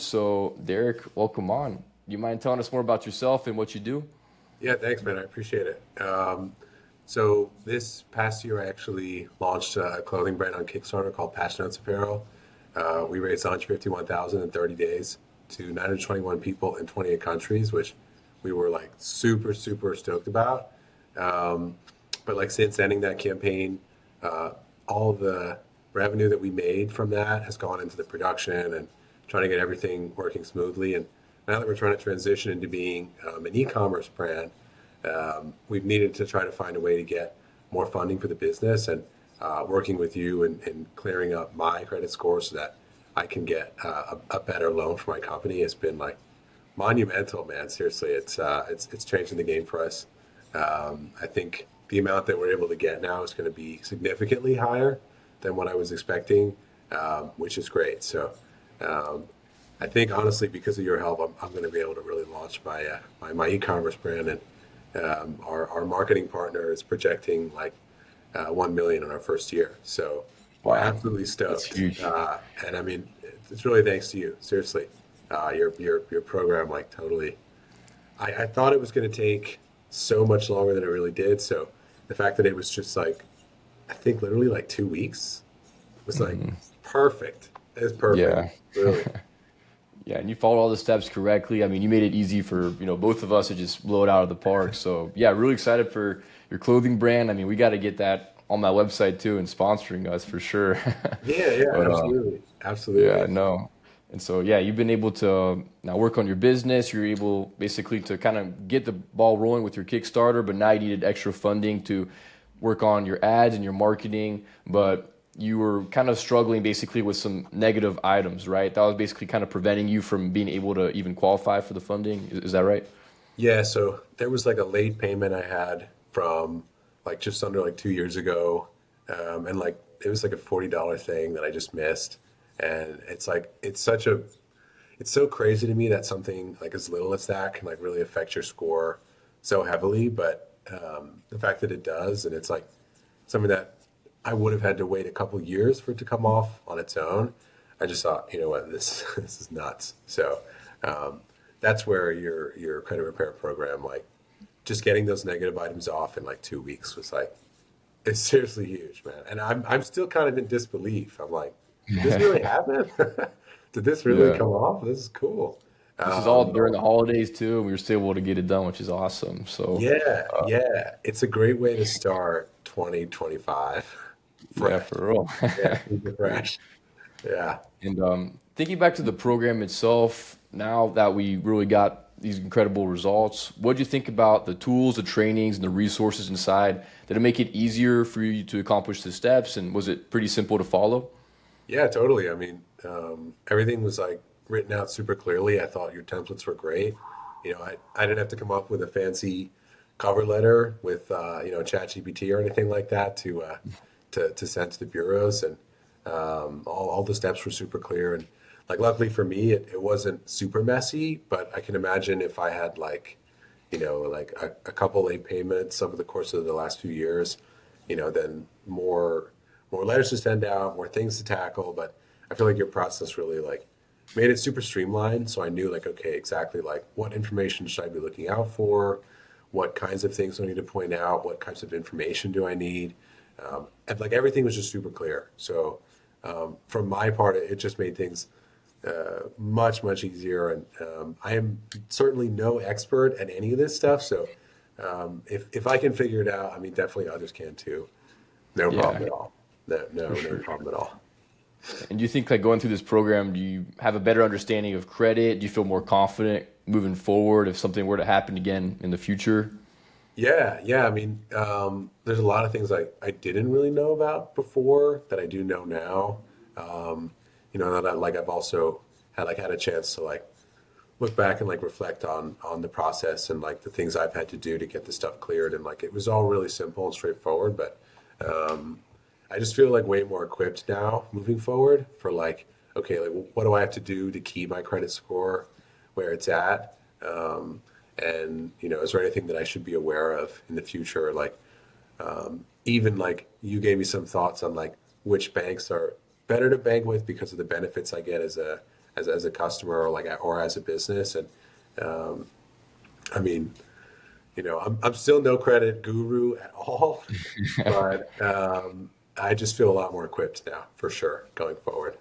So, Derek, welcome on. You mind telling us more about yourself and what you do? Yeah, thanks, man. I appreciate it. So this past year, I actually launched a clothing brand on Kickstarter called Passion Notes Apparel. We raised 151,000 in 30 days to 921 people in 28 countries, which we were like super, super stoked about. Um, but like since ending that campaign, uh, all the revenue that we made from that has gone into the production and trying to get everything working smoothly. And now that we're trying to transition into being an e-commerce brand, we've needed to try to find a way to get more funding for the business and working with you and clearing up my credit score so that I can get a better loan for my company has been like monumental, man. Seriously, it's changing the game for us. I think the amount that we're able to get now is going to be significantly higher than what I was expecting, which is great. So um, I think honestly, because of your help, I'm going to be able to really launch my e-commerce brand, and our marketing partner is projecting like 1 million in our first year. So we're Wow, absolutely that's stoked. huge. And I mean, it's really thanks to you. Seriously, your program like totally. I thought it was going to take so much longer than it really did. So the fact that it was just like I think literally like 2 weeks was like Mhm. perfect. It's perfect, Yeah. really. Yeah, and you followed all the steps correctly. I mean, you made it easy for, both of us to just blow it out of the park. So, yeah, really excited for your clothing brand. I mean, we got to get that on my website too and sponsoring us for sure. Yeah, yeah, But absolutely, yeah, absolutely. no. And so, yeah, you've been able to now work on your business. You're able basically to kind of get the ball rolling with your Kickstarter, but now you needed extra funding to work on your ads and your marketing. But you were kind of struggling basically with some negative items, right? That was basically kind of preventing you from being able to even qualify for the funding. Is that right? Yeah, so there was like a late payment I had from like just under like 2 years ago. And like it was like a $40 thing that I just missed. And it's like it's so crazy to me that something like as little as that can like really affect your score so heavily. But the fact that it does, and it's like something that I would have had to wait a couple years for it to come off on its own. I just thought, you know what, this this is nuts. So um, that's where your credit repair program, like just getting those negative items off in like 2 weeks was like it's seriously huge, man. And I'm still kind of in disbelief. I'm like, did this really happen? Did this really Yeah. come off? This is cool. This is all Um, during the holidays too, and we were still able to get it done, which is awesome. So, yeah, uh, yeah. It's a great way to start 2025 yeah, fresh. for real. Yeah, super Great. fresh. Yeah. And thinking back to the program itself, now that we really got these incredible results, what do you think about the tools, the trainings, and the resources inside? Did it make it easier for you to accomplish the steps? And was it pretty simple to follow? Yeah, totally. I mean, everything was like written out super clearly. I thought your templates were great. I didn't have to come up with a fancy cover letter with ChatGPT or anything like that to send to the bureaus, and all the steps were super clear. And like, luckily for me, it wasn't super messy. But I can imagine if I had like, like a couple late payments over the course of the last few years, then more letters to send out, more things to tackle. But I feel like your process really like made it super streamlined. So I knew like, okay, exactly like what information should I be looking out for? What kinds of things do I need to point out? What kinds of information do I need? And like everything was just super clear. So from my part, it just made things much, much easier. And I am certainly no expert at any of this stuff. So if I can figure it out, I mean, definitely others can too. No Yeah, problem at all. No, for no sure. problem at all. And do you think like going through this program, do you have a better understanding of credit? Do you feel more confident moving forward if something were to happen again in the future? Yeah, yeah. I mean, there's a lot of things I didn't really know about before that I do know now. Um, that like I've also had a chance to like look back and like reflect on the process and like the things I've had to do to get the stuff cleared, and like it was all really simple and straightforward. But um, I just feel like way more equipped now moving forward for like, okay, like what do I have to do to keep my credit score where it's at? And is there anything that I should be aware of in the future? Like even like you gave me some thoughts on like which banks are better to bank with because of the benefits I get as as a customer or or as a business. And um, I mean, I'm still no credit guru at all, but I just feel a lot more equipped now for sure going forward.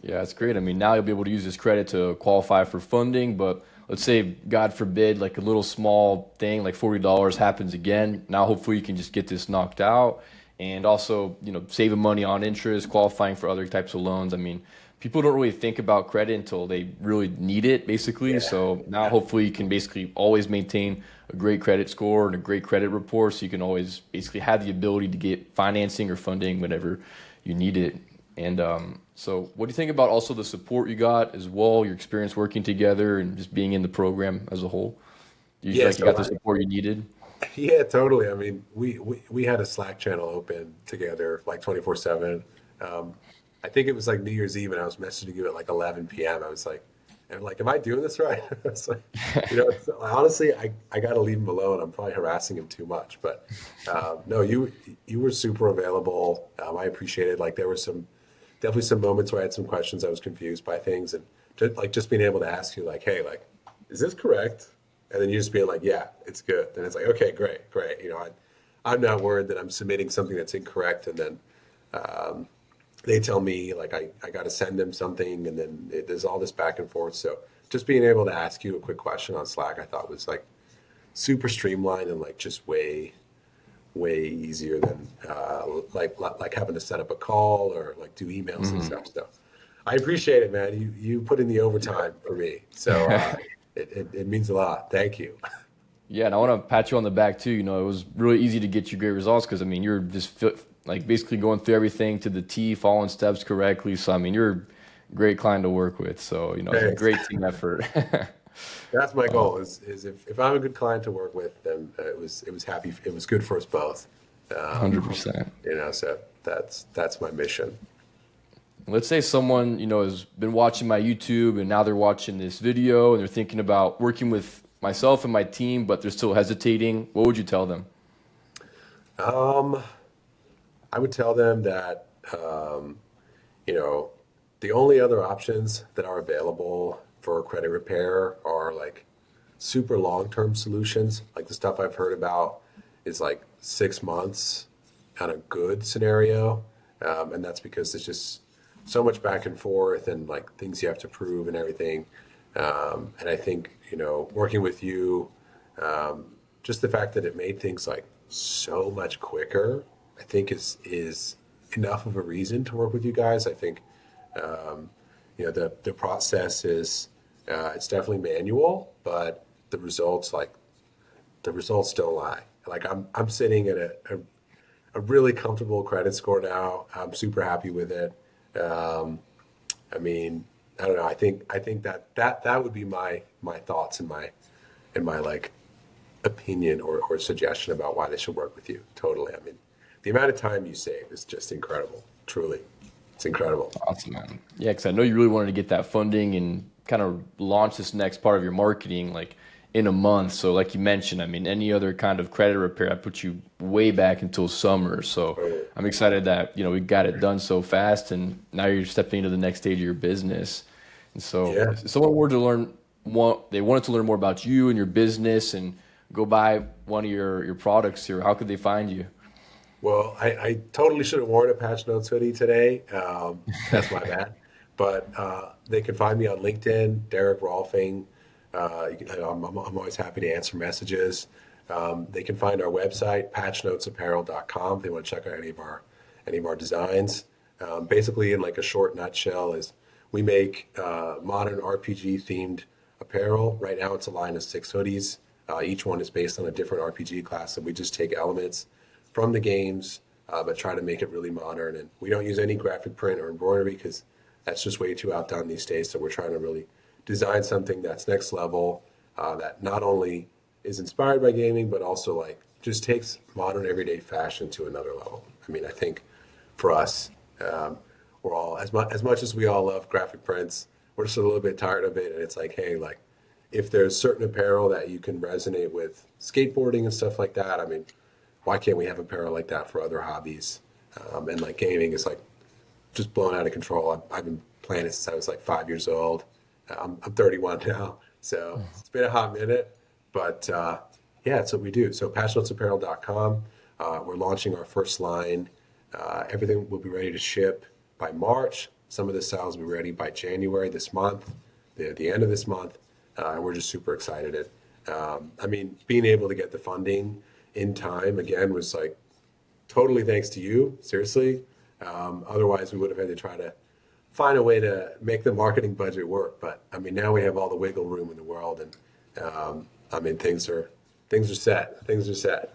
Yeah, that's great. I mean, now you'll be able to use this credit to qualify for funding, but let's say, God forbid, like a little small thing, like $40 happens again. Now, hopefully, you can just get this knocked out and also, saving money on interest, qualifying for other types of loans. I mean, people don't really think about credit until they really need it, basically. Yeah, So now, yeah. hopefully, you can basically always maintain a great credit score and a great credit report, so you can always basically have the ability to get financing or funding whenever you need it. And so, what do you think about also the support you got as well, your experience working together and just being in the program as a whole? Do you feel Yeah, like you got the support you needed? yeah, totally. I mean, we had a Slack channel open together like 24/7. Um, I think it was like New Year's Eve, and I was messaging you at like 11 p.m. I was like, and like, am I doing this right? It's like, honestly, I got to leave him alone. I'm probably harassing him too much, but no, you were super available. I appreciated. Like, there were definitely some moments where I had some questions. I was confused by things, and just being able to ask you, like, hey, like, is this correct? And then you just being like, yeah, it's good. Then it's like, okay, great, great. I'm not worried that I'm submitting something that's incorrect, and then they tell me like I got to send them something, and then there's all this back and forth. So just being able to ask you a quick question on Slack, I thought was like super streamlined and like just way easier than like having to set up a call or like do emails and Mhm. stuff. So I appreciate it, man. You put in the overtime for me, so it means a lot. Thank you. Yeah, and I want to pat you on the back too. It was really easy to get you great results because I mean, you're just like basically going through everything to the T, following steps correctly. So I mean, you're a great client to work with. So it's a Thanks. great team effort. That's my goal. Is if I'm a good client to work with, then it was good for us both. Um, 100%. so that's my mission. Let's say someone, has been watching my YouTube and now they're watching this video and they're thinking about working with myself and my team, but they're still hesitating. What would you tell them? Um, I would tell them that you know the only other options that are available for credit repair are like super long-term solutions. Like the stuff I've heard about is like 6 months on a good scenario, and that's because there's just so much back and forth and like things you have to prove and everything. And I think working with you, just the fact that it made things like so much quicker, I think is enough of a reason to work with you guys. I think the process is it's definitely manual, but the results like the results don't lie. Like I'm sitting at a really comfortable credit score now. I'm super happy with it. Um, I mean, I don't know. I think that would be my thoughts and my like opinion or suggestion about why they should work with you. Totally. I mean, the amount of time you save is just incredible. Truly, it's incredible. Awesome, man. Yeah, because I know you really wanted to get that funding and kind of launch this next part of your marketing like in a month. So, like you mentioned, I mean, any other kind of credit repair, I put you way back until summer. So, Totally. I'm excited that we got it done so fast, and now you're stepping into the next stage of your business. And so, Yeah. if someone were to they wanted to learn more about you and your business and go buy one of your products here, how could they find you? Well, I totally should have worn a Patch Notes hoodie today. That's my bad. But they can find me on LinkedIn, Derek Rolfing. I'm always happy to answer messages. They can find our website, patchnotesapparel.com, if they want to check out any of our designs. Basically, in like a short nutshell, is we make modern RPG themed apparel. Right now, it's a line of 6 hoodies. Each one is based on a different RPG class, and we just take elements from the games, but try to make it really modern. And we don't use any graphic print or embroidery because that's just way too outdone these days. So we're trying to really design something that's next level, that not only is inspired by gaming, but also like just takes modern everyday fashion to another level. I mean, I think for us, um, we're all as much as we all love graphic prints, we're just a little bit tired of it. And it's like, hey, like if there's certain apparel that you can resonate with skateboarding and stuff like that, I mean, why can't we have apparel like that for other hobbies? And like gaming is like just blown out of control. I've been planning since I was like 5 years old. I'm 31 now, so it's been a hot minute, but yeah, it's what we do. So passionatesapparel.com. We're launching our first line. Everything will be ready to ship by March. Some of the styles will be ready by January this month, the end of this month. And we're just super excited. I mean, being able to get the funding in time again was like totally thanks to you, seriously. Otherwise, we would have had to try to find a way to make the marketing budget work. But I mean, now we have all the wiggle room in the world, and I mean, things are set. Things are set.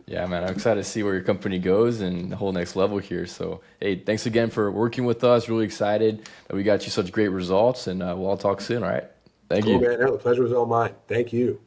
Yeah, man, I'm excited to see where your company goes and the whole next level here. So, hey, thanks again for working with us. Really excited that we got you such great results, and we'll all talk soon. All right, thank Cool, you. man. No, the pleasure was all mine. Thank you.